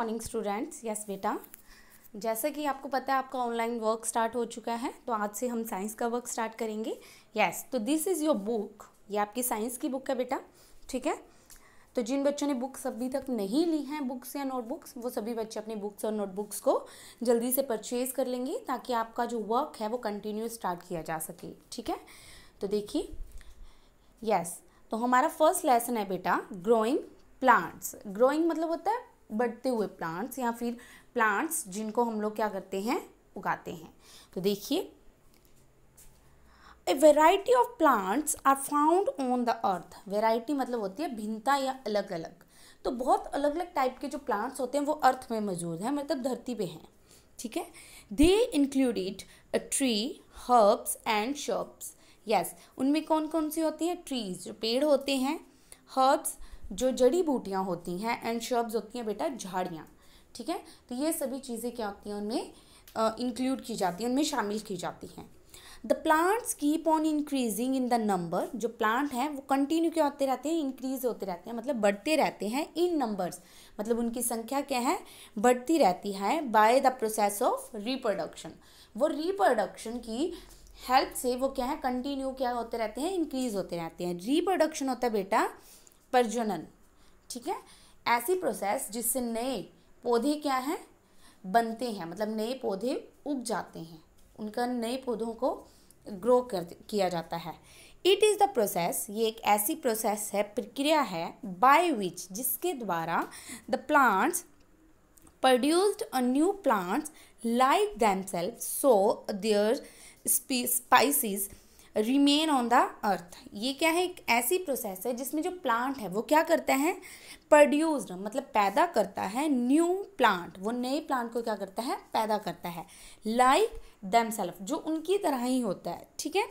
Morning students. Yes बेटा, जैसा कि आपको पता है आपका ऑनलाइन वर्क स्टार्ट हो चुका है, तो आज से हम साइंस का वर्क स्टार्ट करेंगे। यस, तो दिस इज़ योर बुक। ये आपकी साइंस की बुक है बेटा, ठीक है। तो जिन बच्चों ने बुक्स अभी तक नहीं ली हैं, बुक्स या नोटबुक्स, वो सभी बच्चे अपनी बुक्स और नोटबुक्स को जल्दी से परचेज़ कर लेंगे ताकि आपका जो वर्क है वो कंटिन्यू स्टार्ट किया जा सके, ठीक है। तो देखिए, यस, तो हमारा फर्स्ट लेसन है बेटा ग्रोइंग प्लांट्स। ग्रोइंग मतलब होता है बढ़ते हुए प्लांट्स या फिर प्लांट्स जिनको हम लोग क्या करते हैं, उगाते हैं। तो देखिए, a variety of plants are found on the earth. Variety मतलब होती है भिन्नता या अलग अलग। तो बहुत अलग अलग टाइप के जो प्लांट्स होते हैं वो अर्थ में मौजूद हैं, मतलब धरती पे हैं, ठीक है। They included a tree, herbs and shrubs. Yes, उनमें कौन कौन सी होती हैं? ट्रीज जो पेड़ होते हैं, हर्ब्स जो जड़ी बूटियाँ होती हैं, एंड शर्ब्स होती हैं बेटा झाड़ियाँ, ठीक है। तो ये सभी चीज़ें क्या होती हैं, उनमें इंक्लूड की जाती हैं, उनमें शामिल की जाती हैं। The plants keep on increasing in the number. जो प्लांट हैं वो कंटिन्यू क्या होते रहते हैं, इंक्रीज होते रहते हैं, मतलब बढ़ते रहते हैं इन नंबर्स, मतलब उनकी संख्या क्या है, बढ़ती रहती है by the process of reproduction. वो रिप्रोडक्शन की हेल्प से वो क्या है, कंटिन्यू क्या होते रहते हैं, इंक्रीज होते रहते हैं। रिप्रोडक्शन होता है बेटा प्रजनन, ठीक है। ऐसी प्रोसेस जिससे नए पौधे क्या हैं, बनते हैं, मतलब नए पौधे उग जाते हैं, उनका नए पौधों को ग्रो किया जाता है। इट इज़ द प्रोसेस, ये एक ऐसी प्रोसेस है, प्रक्रिया है, बाय विच, जिसके द्वारा the plants produced a new plants like themselves, so their species remain on the earth। ये क्या है, एक ऐसी प्रोसेस है जिसमें जो प्लांट है वो क्या करता है, प्रोड्यूस्ड मतलब पैदा करता है, न्यू प्लांट, वो नए प्लांट को क्या करता है, पैदा करता है, लाइक देमसेल्फ, जो उनकी तरह ही होता है, ठीक है।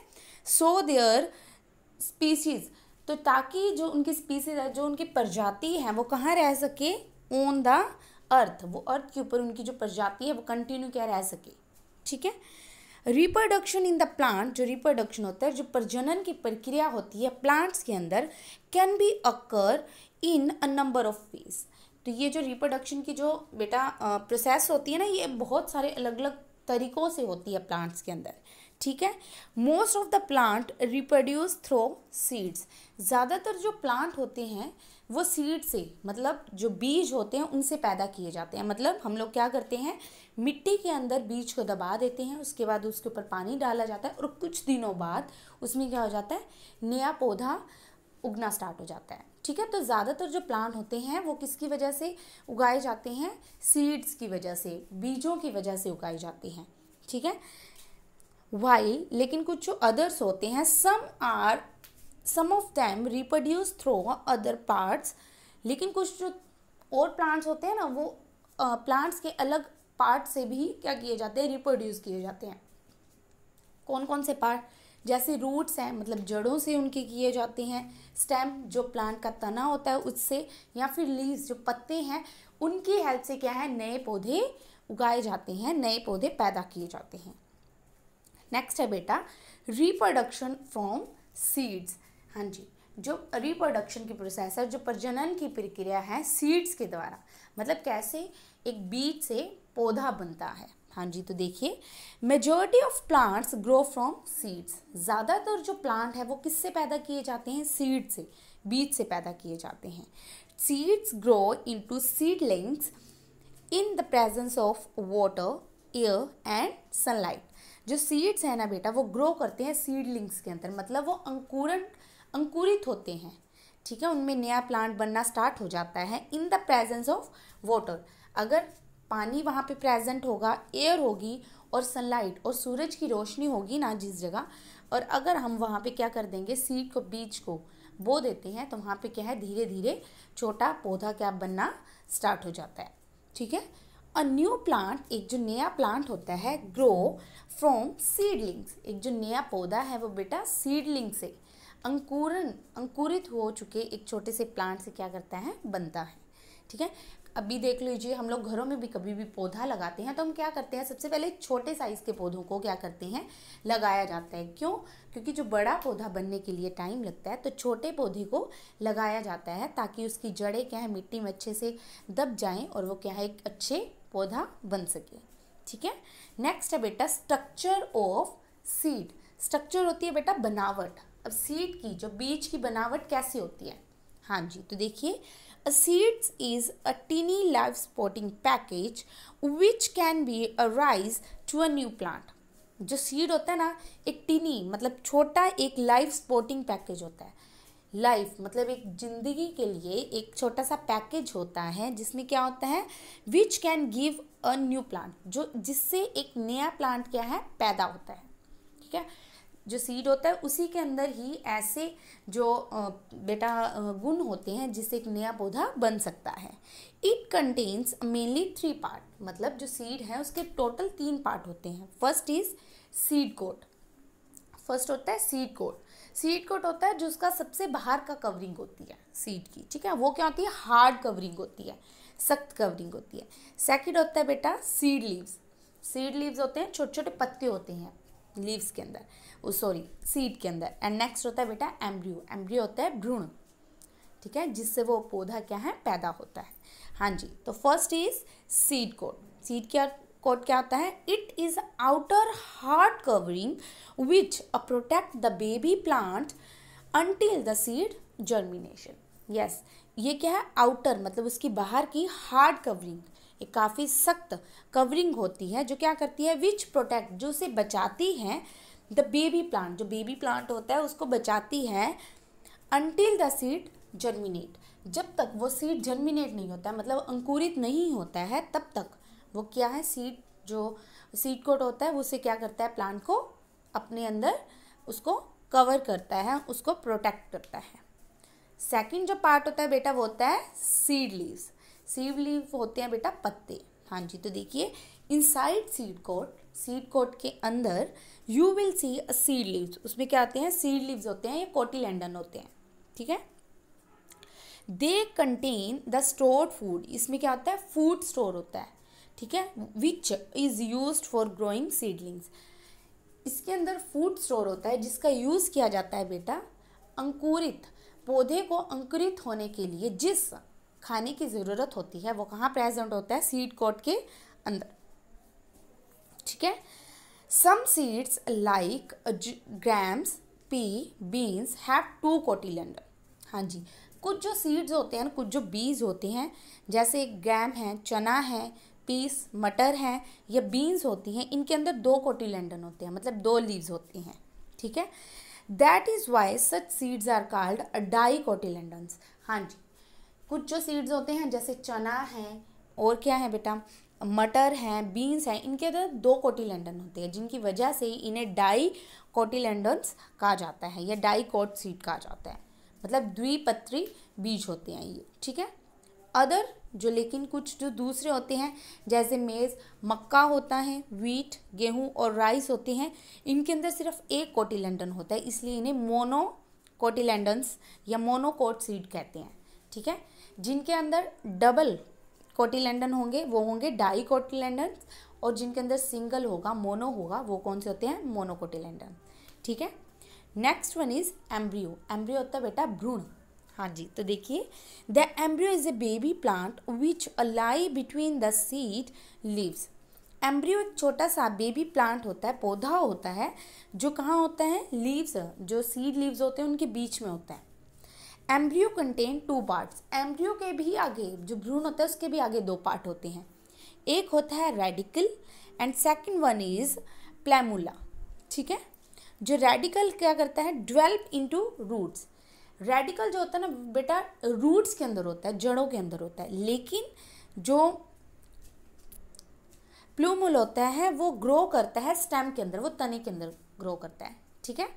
सो देयर स्पीसीज, तो ताकि जो उनकी स्पीसीज है, जो उनकी प्रजाति है, वो कहाँ रह सके, ऑन द अर्थ, वो अर्थ के ऊपर उनकी जो प्रजाति है वो कंटिन्यू क्या रह सके, ठीक है। रिप्रोडक्शन इन द प्लांट, जो रिप्रोडक्शन होता है, जो प्रजनन की प्रक्रिया होती है प्लांट्स के अंदर, can be occur in a number of ways. तो ये जो रिप्रोडक्शन की जो बेटा प्रोसेस होती है ना, ये बहुत सारे अलग अलग तरीकों से होती है प्लांट्स के अंदर, ठीक है। Most of the plant reproduce through seeds. ज़्यादातर जो प्लांट होते हैं वो सीड से, मतलब जो बीज होते हैं उनसे पैदा किए जाते हैं। मतलब हम लोग क्या करते हैं, मिट्टी के अंदर बीज को दबा देते हैं, उसके बाद उसके ऊपर पानी डाला जाता है और कुछ दिनों बाद उसमें क्या हो जाता है, नया पौधा उगना स्टार्ट हो जाता है, ठीक है। तो ज़्यादातर जो प्लांट होते हैं वो किसकी वजह से उगाए जाते हैं, सीड्स की वजह से, बीजों की वजह से उगाए जाते हैं, ठीक है। वाइल, लेकिन कुछ जो अदर्स होते हैं, some of them reproduce through other parts. लेकिन कुछ जो और प्लांट्स होते हैं ना, वो प्लांट्स के अलग पार्ट से भी क्या किए जाते हैं, रिप्रोड्यूस किए जाते हैं। कौन कौन से पार्ट, जैसे रूट्स हैं, मतलब जड़ों से उनके किए जाते हैं, स्टेम जो प्लांट का तना होता है उससे, या फिर लीव्स जो पत्ते हैं उनकी हेल्प से क्या है, नए पौधे उगाए जाते हैं, नए पौधे पैदा किए जाते हैं। नेक्स्ट है बेटा रिप्रोडक्शन फ्रॉम सीड्स। हाँ जी, जो रिप्रोडक्शन की प्रोसेस है, जो प्रजनन की प्रक्रिया है सीड्स के द्वारा, मतलब कैसे एक बीज से पौधा बनता है। हाँ जी, तो देखिए, majority of plants grow from seeds. ज़्यादातर जो प्लांट है वो किससे पैदा किए जाते हैं, सीड से, बीज से पैदा किए जाते हैं। Seeds grow into seedlings in the presence of water, air and sunlight. जो सीड्स है ना बेटा, वो ग्रो करते हैं सीडलिंग्स के अंदर, मतलब वो अंकुरित होते हैं, ठीक है। उनमें नया प्लांट बनना स्टार्ट हो जाता है in the presence of water. अगर पानी वहाँ पे प्रेजेंट होगा, एयर होगी और सनलाइट और सूरज की रोशनी होगी ना जिस जगह, और अगर हम वहाँ पे क्या कर देंगे, सीड को, बीज को बो देते हैं, तो वहाँ पे क्या है, धीरे धीरे छोटा पौधा क्या बनना स्टार्ट हो जाता है, ठीक है। अ न्यू प्लांट, एक जो नया प्लांट होता है, ग्रो फ्रॉम सीडलिंग्स, एक जो नया पौधा है वो बेटा सीडलिंग से, अंकुरित हो चुके एक छोटे से प्लांट से क्या करता है, बनता है, ठीक है। अभी देख लीजिए, हम लोग घरों में भी कभी भी पौधा लगाते हैं तो हम क्या करते हैं, सबसे पहले छोटे साइज़ के पौधों को क्या करते हैं, लगाया जाता है। क्यों? क्योंकि जो बड़ा पौधा बनने के लिए टाइम लगता है, तो छोटे पौधे को लगाया जाता है ताकि उसकी जड़ें क्या है, मिट्टी में अच्छे से दब जाएं और वो क्या है, एक अच्छे पौधा बन सके। ठीक है। नेक्स्ट है बेटा स्ट्रक्चर ऑफ सीड। स्ट्रक्चर होती है बेटा बनावट। अब सीड की, जो बीज की बनावट कैसी होती है? हाँ जी, तो देखिए, a seeds is a teeny live spotting package which can be a rise to a new plant। जो सीड होता है ना, एक टीनी मतलब छोटा एक लाइव स्पोर्टिंग पैकेज होता है। लाइफ मतलब एक जिंदगी के लिए एक छोटा सा पैकेज होता है जिसमें क्या होता है, which can give a new plant, जो जिससे एक नया प्लांट क्या है, पैदा होता है। ठीक है। जो सीड होता है उसी के अंदर ही ऐसे जो बेटा गुण होते हैं जिससे एक नया पौधा बन सकता है। इट कंटेन्स मेनली 3 पार्ट, मतलब जो सीड है उसके टोटल 3 पार्ट होते हैं। First is seed coat. First होता है सीड कोट। सीड कोट होता है जो उसका सबसे बाहर का कवरिंग होती है सीड की। ठीक है। वो क्या होती है, हार्ड कवरिंग होती है, सख्त कवरिंग होती है। सेकंड होता है बेटा सीड लीव्स। सीड लीव्स होते हैं, छोटे छोटे पत्ते होते हैं लीव्स के अंदर, सीड के अंदर। एंड नेक्स्ट होता है बेटा एम्ब्रियो। एम्ब्रियो होता है भ्रूण। ठीक है, जिससे वो पौधा क्या है, पैदा होता है। हाँ जी, तो first is seed coat. Seed क्या कोट क्या होता है, it is outer hard covering which protect the baby plant until the seed germination. Yes, ये क्या है, आउटर मतलब उसकी बाहर की हार्ड कवरिंग, एक काफ़ी सख्त कवरिंग होती है जो क्या करती है, विच प्रोटेक्ट, जो उसे बचाती है, द बेबी प्लांट, जो बेबी प्लांट होता है उसको बचाती है, अंटिल द सीड जर्मिनेट, जब तक वो सीड जर्मिनेट नहीं होता है, मतलब अंकुरित नहीं होता है, तब तक वो क्या है, सीड जो सीड कोट होता है उसे क्या करता है, प्लांट को अपने अंदर उसको कवर करता है, उसको प्रोटेक्ट करता है। सेकंड जो पार्ट होता है बेटा वो होता है सीड लीव्स। सीड लीव होते हैं बेटा पत्ते। हाँ जी, तो देखिए इनसाइड सीड कोट के अंदर you will see a seed leaves. उसमें क्या आते हैं, सीड लीव्स होते हैं, ये कोटिलेडन होते हैं। ठीक है। They contain the stored food. इसमें क्या होता है, फूड स्टोर होता है। ठीक है, which is used for growing seedlings. इसके अंदर फूड स्टोर होता है जिसका यूज़ किया जाता है बेटा अंकुरित पौधे को अंकुरित होने के लिए, जिस खाने की ज़रूरत होती है वो कहाँ प्रेजेंट होता है, सीड कोट के अंदर। ठीक है। Some seeds like grams, pea, beans have 2 cotyledon. हाँ जी, कुछ जो सीड्स होते हैं, कुछ जो बीज होते हैं, जैसे ग्राम है, चना है, पीस मटर है, या बीन्स होती हैं, इनके अंदर 2 कोटिलेडन होते हैं, मतलब 2 लीव्स होती हैं। ठीक है। That is why such seeds are called dicotyledons. हाँ जी, कुछ जो सीड्स होते हैं जैसे चना है और क्या है बेटा, मटर हैं, बीन्स हैं, इनके अंदर 2 कोटिलेडन होते हैं, जिनकी वजह से इन्हें डाइकोटिलेडन्स कहा जाता है या डाइकोट सीड कहा जाता है, मतलब द्विपत्री बीज होते हैं ये। ठीक है। अदर जो लेकिन कुछ जो दूसरे होते हैं जैसे मेज़, मक्का होता है, वीट, गेहूं और राइस होते हैं, इनके अंदर सिर्फ 1 कोटिलेडन होता है, इसलिए इन्हें मोनोकोटिलेडन्स या मोनोकोट सीड कहते हैं। ठीक है। जिनके अंदर डबल कोटिलेडन होंगे वो होंगे डाइकोटिलेडन, और जिनके अंदर सिंगल होगा, मोनो होगा, वो कौन से होते हैं, मोनोकोटिलेडन। ठीक है। Next one is embryo. Embryo होता है बेटा भ्रूण। हाँ जी, तो देखिए the embryo is a baby plant which lie between the seed leaves. Embryo एक छोटा सा बेबी प्लांट होता है, पौधा होता है, जो कहाँ होता है, लीव्स, जो सीड लीव्स होते हैं उनके बीच में होता है। Embryo contain 2 parts. एम्ब्रियो के भी आगे, जो भ्रूण होता है उसके भी आगे 2 पार्ट होते हैं। एक होता है radical and second one is plumule. ठीक है। जो रेडिकल क्या करता है, डेवलप इनटू रूट्स। रेडिकल जो होता है ना बेटा, रूट्स के अंदर होता है, जड़ों के अंदर होता है, लेकिन जो प्लूमुल होता है वो ग्रो करता है स्टेम के अंदर, वो तने के अंदर ग्रो करता है। ठीक है,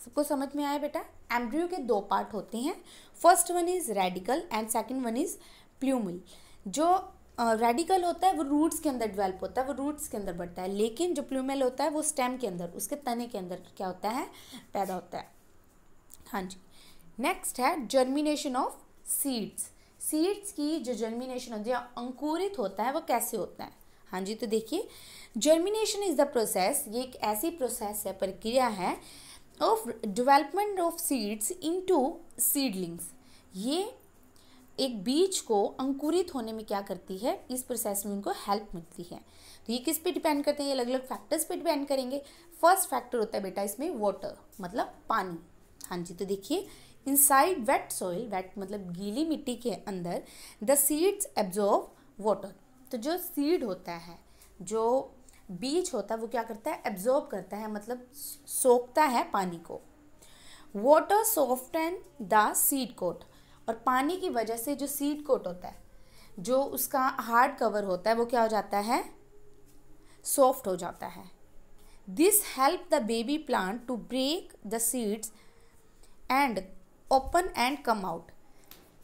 सबको समझ में आया बेटा। एम्ब्रियो के 2 पार्ट होते हैं, first one is radical and second one is plumule. जो रेडिकल होता है वो रूट्स के अंदर डेवलप होता है, वो रूट्स के अंदर बढ़ता है, लेकिन जो प्लूमुल होता है वो स्टेम के अंदर, उसके तने के अंदर क्या होता है, पैदा होता है। हाँ जी। नेक्स्ट है जर्मिनेशन ऑफ सीड्स। सीड्स की जो जर्मिनेशन होती है, अंकुरित होता है, वो कैसे होता है? हाँ जी, तो देखिए, जर्मिनेशन इज द प्रोसेस, ये एक ऐसी प्रोसेस है, प्रक्रिया है, of development of seeds into seedlings. ये एक बीज को अंकुरित होने में क्या करती है, इस प्रोसेस में उनको हेल्प मिलती है। तो ये किस पे डिपेंड करते हैं? ये अलग अलग फैक्टर्स पे डिपेंड करेंगे। फर्स्ट फैक्टर होता है बेटा इसमें वाटर, मतलब पानी। हाँ जी, तो देखिए, इनसाइड वेट सॉइल, वेट मतलब गीली मिट्टी के अंदर, द सीड्स एब्जॉर्ब वाटर। तो जो सीड होता है, जो बीज होता है, वो क्या करता है? एब्जॉर्ब करता है, मतलब सोखता है पानी को। Water soften the seed coat, और पानी की वजह से जो सीड कोट होता है, जो उसका हार्ड कवर होता है, वो क्या हो जाता है? सॉफ्ट हो जाता है। This help the baby plant to break the seeds and open and come out,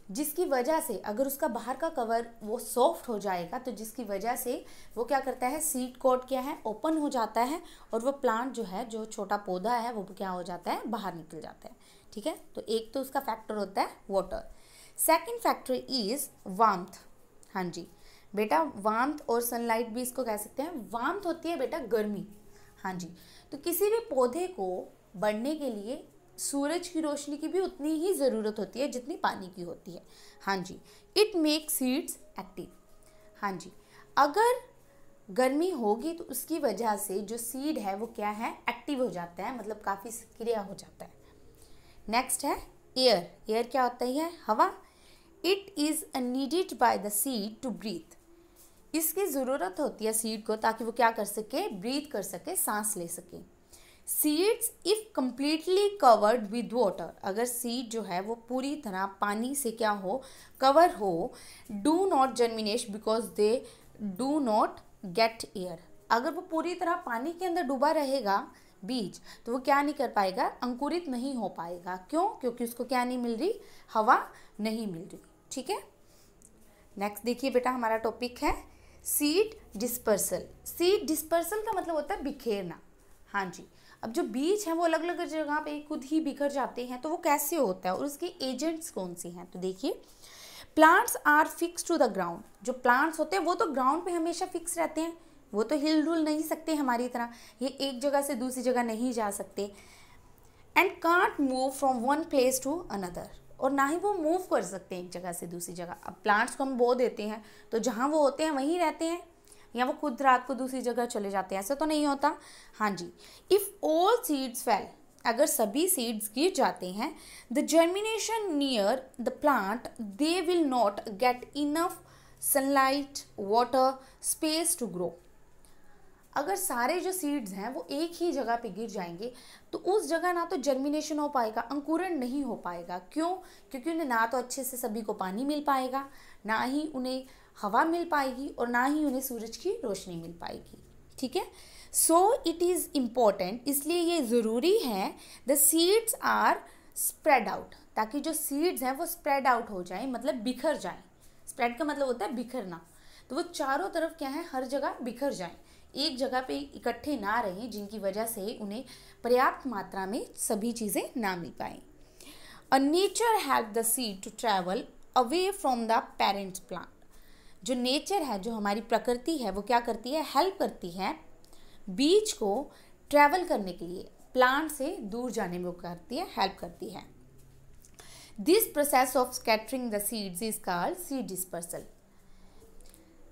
जिसकी वजह से अगर उसका बाहर का कवर वो सॉफ्ट हो जाएगा, तो जिसकी वजह से वो क्या करता है? सीड कोट क्या है? ओपन हो जाता है, और वो प्लांट जो है, जो छोटा पौधा है, वो क्या हो जाता है? बाहर निकल जाता है। ठीक है, तो एक तो उसका फैक्टर होता है water. Second factor is warmth. हाँ जी बेटा, वार्मथ और सनलाइट भी इसको कह सकते हैं। वार्मथ होती है बेटा गर्मी। हाँ जी, तो किसी भी पौधे को बढ़ने के लिए सूरज की रोशनी की भी उतनी ही ज़रूरत होती है जितनी पानी की होती है। हाँ जी, इट मेक सीड्स एक्टिव। हाँ जी, अगर गर्मी होगी तो उसकी वजह से जो सीड है वो क्या है? एक्टिव हो जाता है, मतलब काफ़ी सक्रिय हो जाता है। नेक्स्ट है एयर। एयर क्या होता है? हवा। It is needed by the seed to breathe. इसकी ज़रूरत होती है सीड को, ताकि वो क्या कर सके? ब्रीथ कर सके, सांस ले सके। Seeds if completely covered with water, अगर सीड जो है वो पूरी तरह पानी से क्या हो? कवर हो। Do not germinate because they do not gate air. अगर वो पूरी तरह पानी के अंदर डूबा रहेगा बीज, तो वो क्या नहीं कर पाएगा? अंकुरित नहीं हो पाएगा। क्यों? क्योंकि उसको क्या नहीं मिल रही? हवा नहीं मिल रही। ठीक है, नेक्स्ट देखिए बेटा, हमारा टॉपिक है सीड डिस्पर्सल। सीड डिस्पर्सल का मतलब होता है बिखेरना। हाँ जी, अब जो बीज हैं वो अलग अलग जगह पे खुद ही बिखर जाते हैं, तो वो कैसे होता है और उसके एजेंट्स कौन से हैं? तो देखिए, plants are fix to the ground. जो प्लांट्स होते हैं वो तो ग्राउंड पे हमेशा फिक्स रहते हैं, वो तो हिल डुल नहीं सकते हमारी तरह, ये एक जगह से दूसरी जगह नहीं जा सकते। And can't move from one place to another, और ना ही वो मूव कर सकते हैं एक जगह से दूसरी जगह। अब प्लांट्स को हम बो देते हैं तो जहाँ वो होते हैं वहीं रहते हैं, या वो खुद रात को दूसरी जगह चले जाते हैं? ऐसा तो नहीं होता। हाँ जी, इफ़ ऑल सीड्स फेल, अगर सभी सीड्स गिर जाते हैं, the germination near the plant, they will not get enough sunlight, water, space to grow. अगर सारे जो सीड्स हैं वो एक ही जगह पे गिर जाएंगे, तो उस जगह ना तो जर्मिनेशन हो पाएगा, अंकुरण नहीं हो पाएगा। क्यों? क्योंकि उन्हें ना तो अच्छे से सभी को पानी मिल पाएगा, ना ही उन्हें हवा मिल पाएगी, और ना ही उन्हें सूरज की रोशनी मिल पाएगी। ठीक है, सो इट इज़ इम्पॉर्टेंट, इसलिए ये ज़रूरी है, the seeds are spread out, ताकि जो सीड्स हैं वो स्प्रेड आउट हो जाए, मतलब बिखर जाए। स्प्रेड का मतलब होता है बिखरना, तो वो चारों तरफ क्या है? हर जगह बिखर जाए, एक जगह पे इकट्ठे ना रहें, जिनकी वजह से उन्हें पर्याप्त मात्रा में सभी चीज़ें ना मिल पाएँ। A nature help the seed to travel away from the parents plant. जो नेचर है, जो हमारी प्रकृति है, वो क्या करती है? हेल्प करती है बीज को ट्रैवल करने के लिए, प्लांट से दूर जाने में वो करती है, हेल्प करती है। This process of scattering the seeds is called seed dispersal.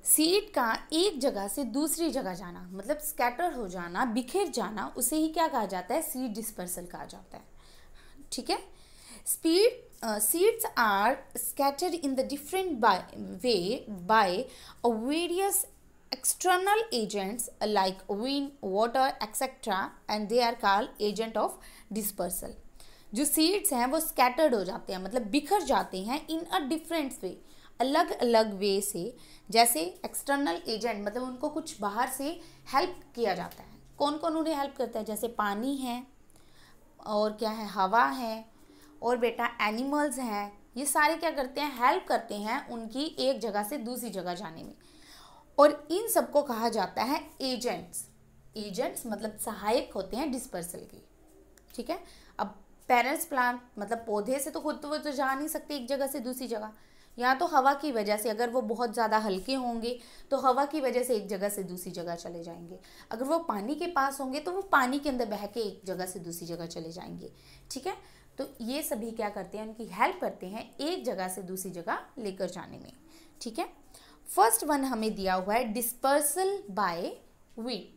Seed का एक जगह से दूसरी जगह जाना, मतलब स्कैटर हो जाना, बिखर जाना, उसे ही क्या कहा जाता है? सीड डिस्पर्सल कहा जाता है। ठीक है, seeds are scattered in the different way by various external agents like wind, water, etc. and they are called agent of dispersal. जो seeds हैं वो scattered हो जाते हैं, मतलब बिखर जाते हैं in a different way, अलग अलग वे से। जैसे एक्सटर्नल एजेंट, मतलब उनको कुछ बाहर से हेल्प किया जाता है। कौन कौन उन्हें हेल्प करता है? जैसे पानी है, और क्या है? हवा है, और बेटा एनिमल्स हैं। ये सारे क्या करते हैं? हेल्प करते हैं उनकी एक जगह से दूसरी जगह जाने में, और इन सबको कहा जाता है एजेंट्स। एजेंट्स मतलब सहायक होते हैं डिस्पर्सल के। ठीक है, अब पेरेंट्स प्लांट मतलब पौधे से तो खुद तो वो तो जा नहीं सकते एक जगह से दूसरी जगह, या तो हवा की वजह से, अगर वो बहुत ज़्यादा हल्के होंगे तो हवा की वजह से एक जगह से दूसरी जगह चले जाएंगे। अगर वो पानी के पास होंगे तो वो पानी के अंदर बह के एक जगह से दूसरी जगह चले जाएंगे। ठीक है, तो ये सभी क्या करते हैं, उनकी हेल्प करते हैं एक जगह से दूसरी जगह लेकर जाने में। ठीक है, फर्स्ट वन हमें दिया हुआ है डिस्पर्सल बाय विंड,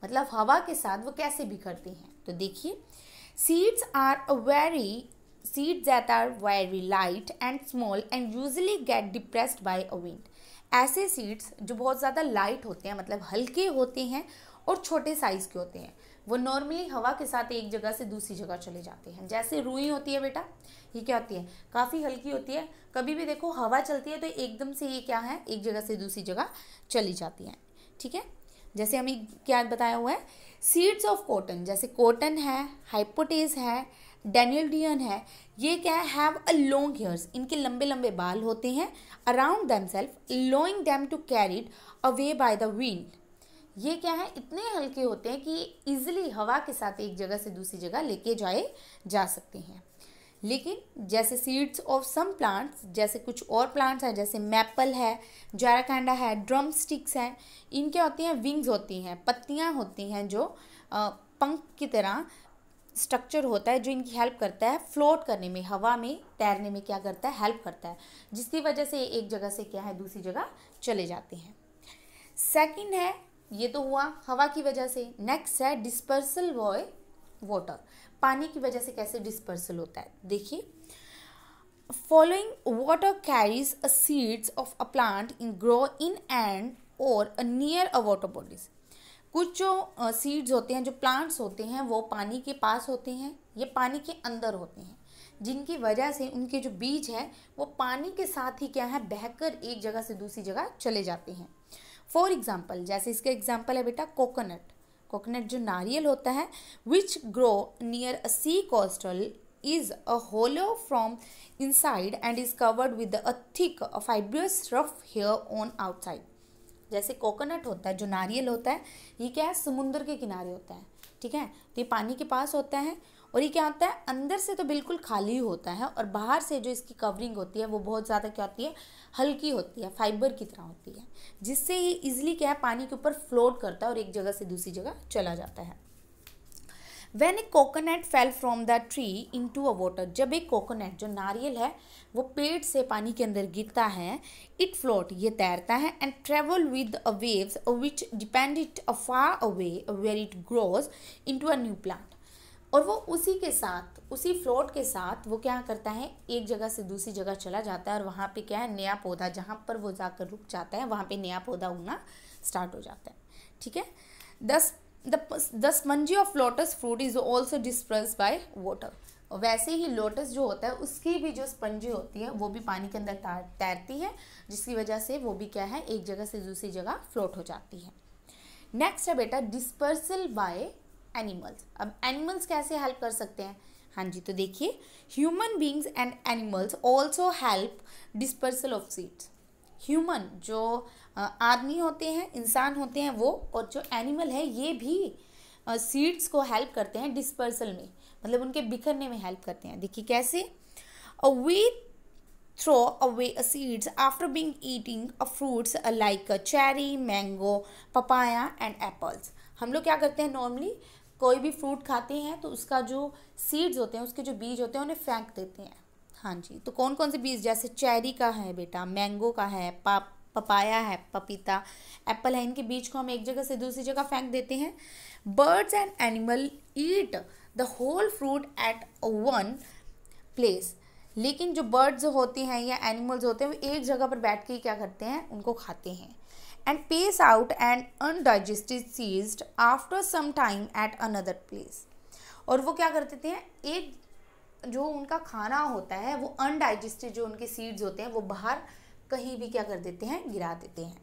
मतलब हवा के साथ वो कैसे बिखरते हैं। तो देखिए, seeds that are very light and small and usually get depressed by a wind। ऐसे सीड्स जो बहुत ज़्यादा लाइट होते हैं, मतलब हल्के होते हैं और छोटे साइज़ के होते हैं, वो नॉर्मली हवा के साथ एक जगह से दूसरी जगह चले जाते हैं। जैसे रुई होती है बेटा, ये क्या होती है, काफ़ी हल्की होती है, कभी भी देखो हवा चलती है तो एकदम से ये क्या है, एक जगह से दूसरी जगह चली जाती हैं। ठीक है, जैसे हमें क्या बताया हुआ है, सीड्स ऑफ कॉटन, जैसे कॉटन है, हाइपोटेस है, डेनिल्डियन है, ये क्या है, हैव अ लॉन्ग हेयर्स, इनके लंबे लंबे बाल होते हैं, around themselves, allowing them to carried away by the wind. ये क्या है, इतने हल्के होते हैं कि इजीली हवा के साथ एक जगह से दूसरी जगह लेके जाए जा सकते हैं। लेकिन जैसे सीड्स ऑफ सम प्लांट्स, जैसे कुछ और प्लांट्स हैं, जैसे मैपल है, जाराकांडा है, ड्रम स्टिक्स हैं, इनके होती हैं विंग्स होती हैं, पत्तियां होती हैं, जो पंख की तरह स्ट्रक्चर होता है, जो इनकी हेल्प करता है फ्लोट करने में, हवा में तैरने में क्या करता है, हेल्प करता है, जिसकी वजह से एक जगह से क्या है दूसरी जगह चले जाते हैं। सेकंड है, ये तो हुआ हवा की वजह से। नेक्स्ट है डिस्पर्सल बाय वाटर, पानी की वजह से कैसे डिस्पर्सल होता है। देखिए, following water carries a seeds of a plant in grow in and और नियर अ वाटर बॉडीज। कुछ जो सीड्स होते हैं, जो प्लांट्स होते हैं, वो पानी के पास होते हैं, ये पानी के अंदर होते हैं, जिनकी वजह से उनके जो बीज हैं वो पानी के साथ ही क्या है, बहकर एक जगह से दूसरी जगह चले जाते हैं। फॉर एग्जाम्पल, जैसे इसका एग्जाम्पल है बेटा कोकोनट, कोकोनट जो नारियल होता है, which grow near a sea coastal is a hollow from inside and is covered with a thick fibrous rough hair on outside। जैसे कोकोनट होता है, जो नारियल होता है, ये क्या है, समुद्र के किनारे होता है। ठीक है, तो ये पानी के पास होता है और ये क्या होता है, अंदर से तो बिल्कुल खाली होता है और बाहर से जो इसकी कवरिंग होती है वो बहुत ज़्यादा क्या होती है, हल्की होती है, फाइबर की तरह होती है, जिससे ये इजिली क्या है, पानी के ऊपर फ्लोट करता है और एक जगह से दूसरी जगह चला जाता है। When a coconut fell from the tree into a water, जब एक कोकोनट जो नारियल है वो पेड़ से पानी के अंदर गिरता है, it float, ये तैरता है, and travel with a waves which depend it far away where it grows into a new plant। और वो उसी के साथ, उसी फ्लोट के साथ वो क्या करता है, एक जगह से दूसरी जगह चला जाता है और वहाँ पे क्या है, नया पौधा, जहाँ पर वो जाकर रुक जाता है वहाँ पे नया पौधा उगना स्टार्ट हो जाता है। ठीक है, The spongy of lotus fruit is also dispersed by water। वैसे ही लोटस जो होता है उसकी भी जो स्पंजी होती है वो भी पानी के अंदर तैरती है, जिसकी वजह से वो भी क्या है, एक जगह से दूसरी जगह फ्लोट हो जाती है। नेक्स्ट है बेटा डिस्पर्सल बाय एनिमल्स। अब एनिमल्स कैसे हेल्प कर सकते हैं, हाँ जी, तो देखिए, human beings and animals also help dispersal of seeds. Human जो आदमी होते हैं, इंसान होते हैं वो, और जो एनिमल है ये भी सीड्स को हेल्प करते हैं डिस्पर्सल में, मतलब उनके बिखरने में हेल्प करते हैं। देखिए कैसे, we throw away seeds after being eating fruits like cherry, mango, papaya and apples. हम लोग क्या करते हैं, नॉर्मली कोई भी फ्रूट खाते हैं तो उसका जो सीड्स होते हैं, उसके जो बीज होते हैं उन्हें फेंक देते हैं। हाँ जी, तो कौन कौन से बीज, जैसे चेरी का है बेटा, मैंगो का है, पपाया है, पपीता, एप्पल है, इनके बीज को हम एक जगह से दूसरी जगह फेंक देते हैं। Birds and animal eat the whole fruit at one place. लेकिन जो बर्ड्स होते हैं या एनिमल्स होते हैं वो एक जगह पर बैठ के क्या करते हैं, उनको खाते हैं। And pass out and undigested seeds after some time at another place. और वो क्या करते थे, एक जो उनका खाना होता है वो अनडाइजेस्टेड जो उनके सीड्स होते हैं वो बाहर कहीं भी क्या कर देते हैं, गिरा देते हैं।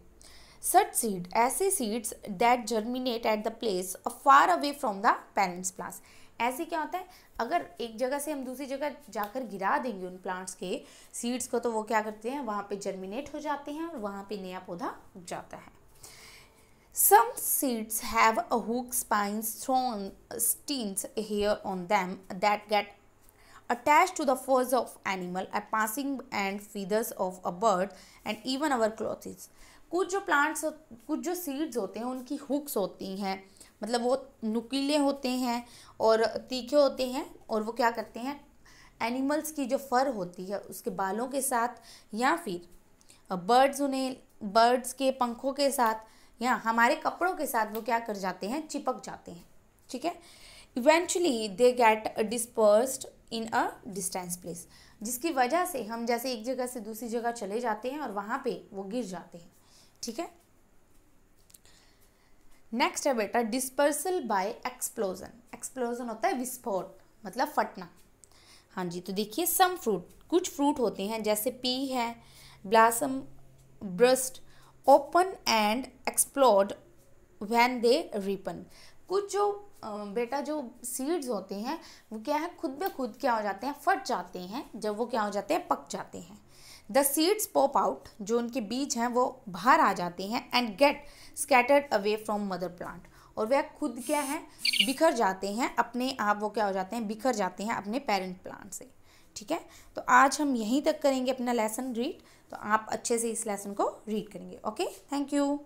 सच सीड, ऐसे seeds that germinate at the place far away from the parents plants. ऐसे क्या होता है, अगर एक जगह से हम दूसरी जगह जाकर गिरा देंगे उन प्लांट्स के सीड्स को, तो वो क्या करते हैं, वहाँ पे जर्मिनेट हो जाते हैं और वहाँ पे नया पौधा उग जाता है। Some seeds have a hook spines thrown stings here on them that get attached to the furs of animal, a passing and feathers of a bird and even our clothes. कुछ जो प्लांट्स, कुछ जो seeds होते हैं उनकी hooks होती हैं, मतलब वो नुकीले होते हैं और तीखे होते हैं, और वो क्या करते हैं, एनिमल्स की जो फर होती है उसके बालों के साथ, या फिर बर्ड्स के पंखों के साथ, या हमारे कपड़ों के साथ वो क्या कर जाते हैं, चिपक जाते हैं, ठीक है। Eventually they get dispersed in a distance place, जिसकी वजह से हम जैसे एक जगह से दूसरी जगह चले जाते हैं और वहाँ पे वो गिर जाते हैं, ठीक है। नेक्स्ट है बेटा डिस्पर्सल बाय एक्सप्लोजन। एक्सप्लोजन होता है विस्फोट, मतलब फटना। हाँ जी, तो देखिए सम फ्रूट, कुछ फ्रूट होते हैं जैसे पी है, blossom burst open and explode when they Ripon. कुछ जो बेटा जो सीड्स होते हैं वो क्या है, खुद ब खुद क्या हो जाते हैं, फट जाते हैं जब वो क्या हो जाते हैं, पक जाते हैं। द सीड्स पॉप आउट, जो उनके बीज हैं वो बाहर आ जाते हैं, and get scattered away from mother plant, और वह खुद क्या है, बिखर जाते हैं अपने आप, वो क्या हो जाते हैं, बिखर जाते हैं अपने पेरेंट प्लांट से, ठीक है। तो आज हम यहीं तक करेंगे अपना लेसन रीड, तो आप अच्छे से इस लेसन को रीड करेंगे। Okay, thank you.